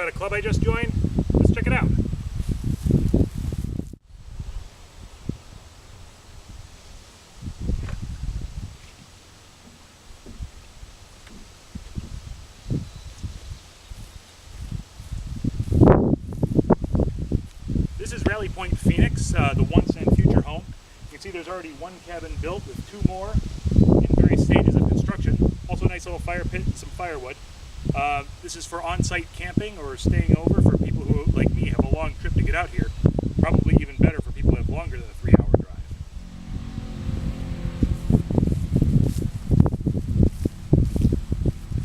about a club I just joined? Let's check it out. This is Rally Point Phoenix, the once and future home. You can see there's already one cabin built with two more in various stages of construction. Also a nice little fire pit and some firewood. This is for on-site camping or staying over for people who, like me, have a long trip to get out here. Probably even better for people who have longer than a 3-hour drive.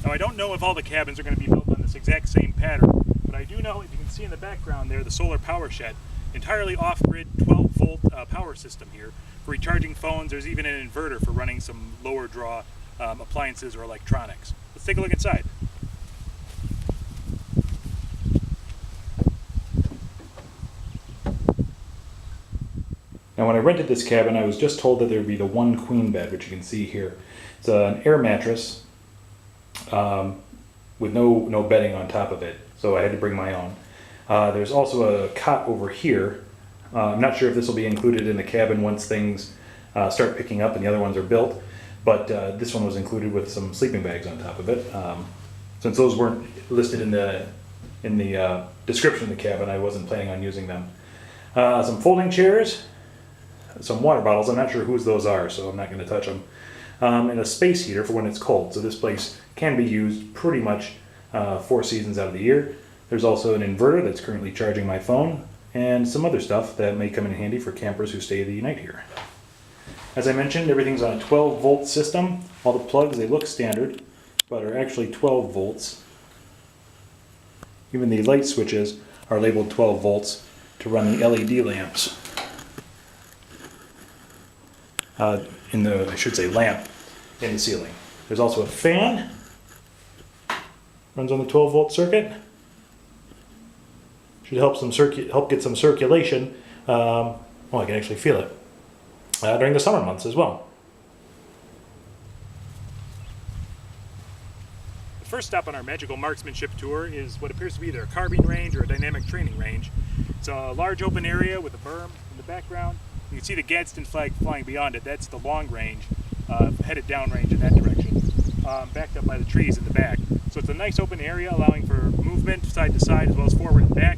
Now I don't know if all the cabins are going to be built on this exact same pattern, but I do know, if you can see in the background there, the solar power shed. Entirely off-grid 12-volt power system here for recharging phones. There's even an inverter for running some lower draw appliances or electronics. Let's take a look inside. Now when I rented this cabin, I was just told that there would be the one queen bed, which you can see here. It's an air mattress with no bedding on top of it, so I had to bring my own. There's also a cot over here. I'm not sure if this will be included in the cabin once things start picking up and the other ones are built, but this one was included with some sleeping bags on top of it. Since those weren't listed in the description of the cabin, I wasn't planning on using them. Some folding chairs, some water bottles. I'm not sure whose those are, so I'm not going to touch them. And a space heater for when it's cold. So this place can be used pretty much 4 seasons out of the year. There's also an inverter that's currently charging my phone, and some other stuff that may come in handy for campers who stay the night here. As I mentioned, everything's on a 12-volt system. All the plugs, they look standard, but are actually 12 volts. Even the light switches are labeled 12 volts to run the LED lamps. I should say lamp in the ceiling. There's also a fan, runs on the 12-volt circuit. Should help get some circulation. I can actually feel it during the summer months as well. The first stop on our magical marksmanship tour is what appears to be either a carbine range or a dynamic training range. It's a large open area with a berm in the background. You can see the Gadsden flag flying beyond it. That's the long range, headed downrange in that direction, backed up by the trees in the back. So it's a nice open area allowing for movement side to side as well as forward and back.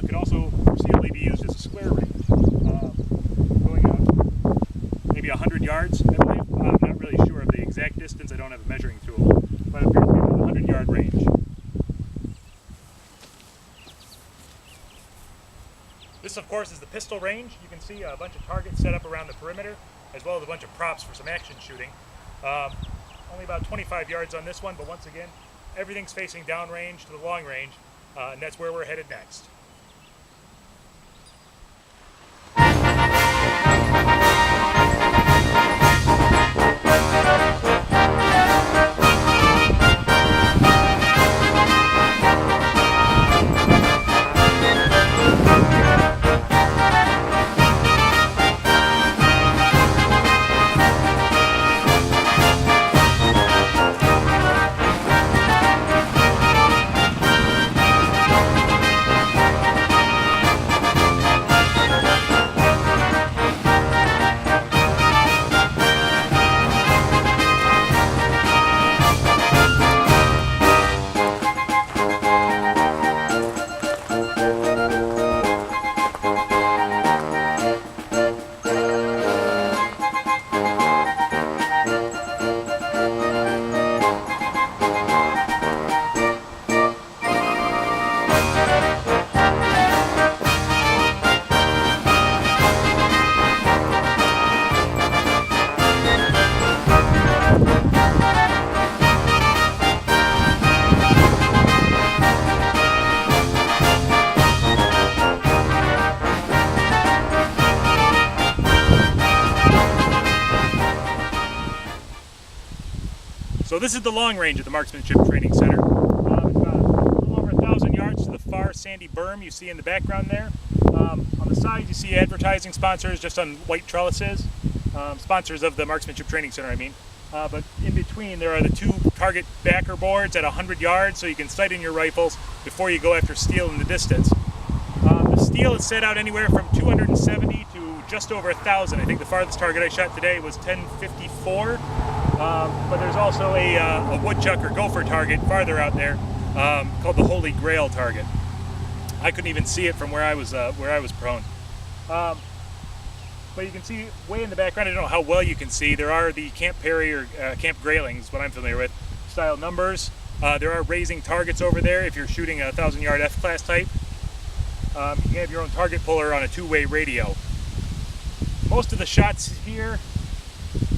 Could also foreseeably be used as a square range, going out maybe 100 yards, I believe. I'm not really sure of the exact distance. I don't have a measuring tool, but it appears to be about a 100-yard range. This, of course, is the pistol range. You can see a bunch of targets set up around the perimeter, as well as a bunch of props for some action shooting. Only about 25 yards on this one, but once again, everything's facing downrange to the long range, and that's where we're headed next. So this is the long range of the Marksmanship Training Center. It's got a little over 1,000 yards to the far sandy berm you see in the background there. On the side you see advertising sponsors just on white trellises, sponsors of the Marksmanship Training Center I mean. But in between between, there are the two target backer boards at 100 yards, so you can sight in your rifles before you go after steel in the distance. The steel is set out anywhere from 270 to just over 1,000. I think the farthest target I shot today was 1054. But there's also a woodchuck or gopher target farther out there called the Holy Grail target. I couldn't even see it from where I was prone. But you can see way in the background, I don't know how well you can see, there are the Camp Perry or Camp Graylings, what I'm familiar with, style numbers. There are raising targets over there if you're shooting a 1,000-yard F-class type. You have your own target puller on a two-way radio. Most of the shots here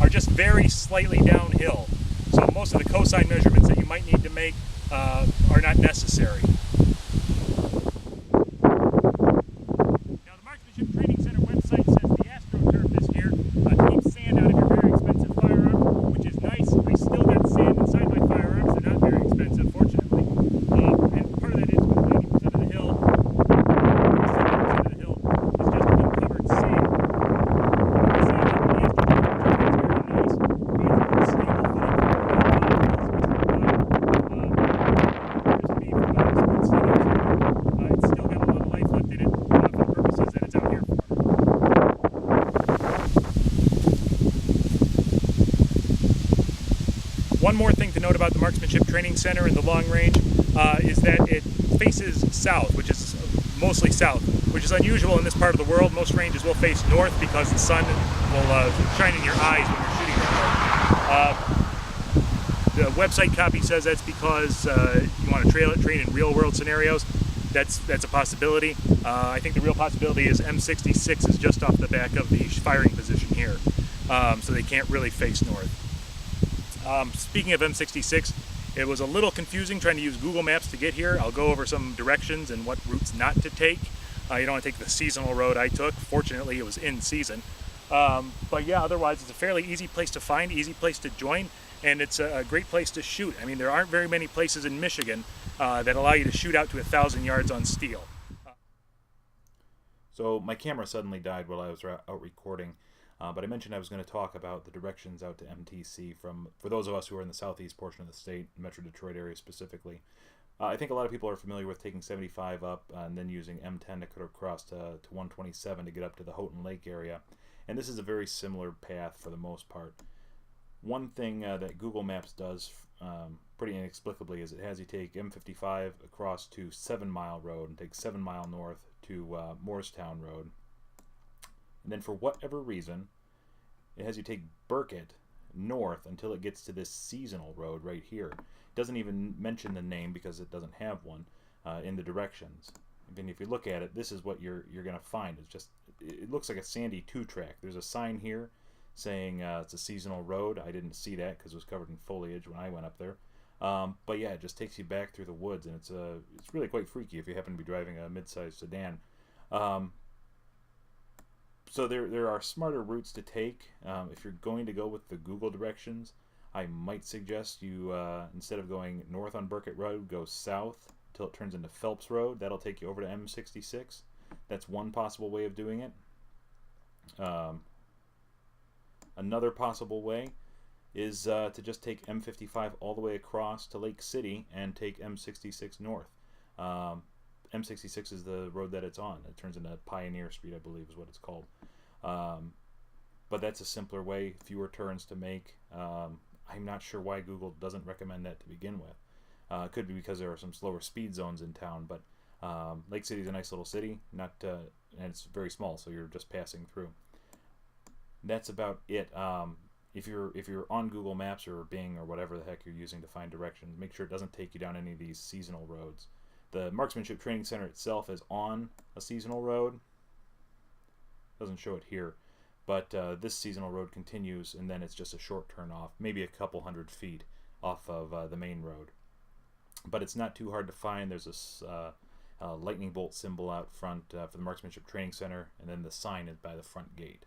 are just very slightly downhill, so most of the cosine measurements that you might need to make are not necessary. Now, the Marksmanship Training Center website says the AstroTurf this year keeps sand out of your very expensive firearm, which is nice. I still got sand inside my firearms. They're not very expensive, fortunately. And part of that is with 90% of the hill, 70% of the hill is just uncovered sand. The sand out of the AstroTurf is very nice. Provides a stable footing for it's still got a lot of life left in it for the purposes that it's out here for. One more thing to note about the Marksmanship Training Center in the long range is that it faces south, which is mostly south, which is unusual in this part of the world. Most ranges will face north because the sun will shine in your eyes when you're shooting that way. The website copy says that's because you want to train in real-world scenarios. That's a possibility. I think the real possibility is M66 is just off the back of the firing position here, so they can't really face north. Speaking of M66, it was a little confusing trying to use Google Maps to get here. I'll go over some directions and what routes not to take. You don't want to take the seasonal road I took. Fortunately, it was in season. But yeah, otherwise it's a fairly easy place to find, easy place to join, and it's a great place to shoot. I mean, there aren't very many places in Michigan that allow you to shoot out to 1,000 yards on steel. So my camera suddenly died while I was out recording, but I mentioned I was going to talk about the directions out to MTC for those of us who are in the southeast portion of the state, Metro Detroit area specifically. I think a lot of people are familiar with taking 75 up and then using M10 to cut across to 127 to get up to the Houghton Lake area. And this is a very similar path for the most part. One thing that Google Maps does pretty inexplicably is it has you take M55 across to 7 Mile Road and take 7 Mile North to Morristown Road. And then for whatever reason, it has you take Burkett north until it gets to this seasonal road right here. It doesn't even mention the name because it doesn't have one in the directions. And if you look at it, this is what you're going to find. It looks like a sandy 2-track. There's a sign here saying it's a seasonal road. I didn't see that because it was covered in foliage when I went up there. But yeah, it just takes you back through the woods, and it's really quite freaky if you happen to be driving a mid-sized sedan. So there are smarter routes to take. If you're going to go with the Google directions, I might suggest you, instead of going north on Burkett Road, go south until it turns into Phelps Road. That'll take you over to M66. That's one possible way of doing it. Another possible way is to just take M55 all the way across to Lake City and take M66 north. M66 is the road that it's on. It turns into Pioneer Street, I believe is what it's called. But that's a simpler way, fewer turns to make. I'm not sure why Google doesn't recommend that to begin with. It could be because there are some slower speed zones in town, but Lake City is a nice little city, and it's very small, so you're just passing through. That's about it. If you're on Google Maps or Bing or whatever the heck you're using to find directions, make sure it doesn't take you down any of these seasonal roads. The Marksmanship Training Center itself is on a seasonal road. Doesn't show it here, but this seasonal road continues, and then it's just a short turn off, maybe a couple 100 feet off of the main road. But it's not too hard to find. There's a lightning bolt symbol out front for the Marksmanship Training Center, and then the sign is by the front gate.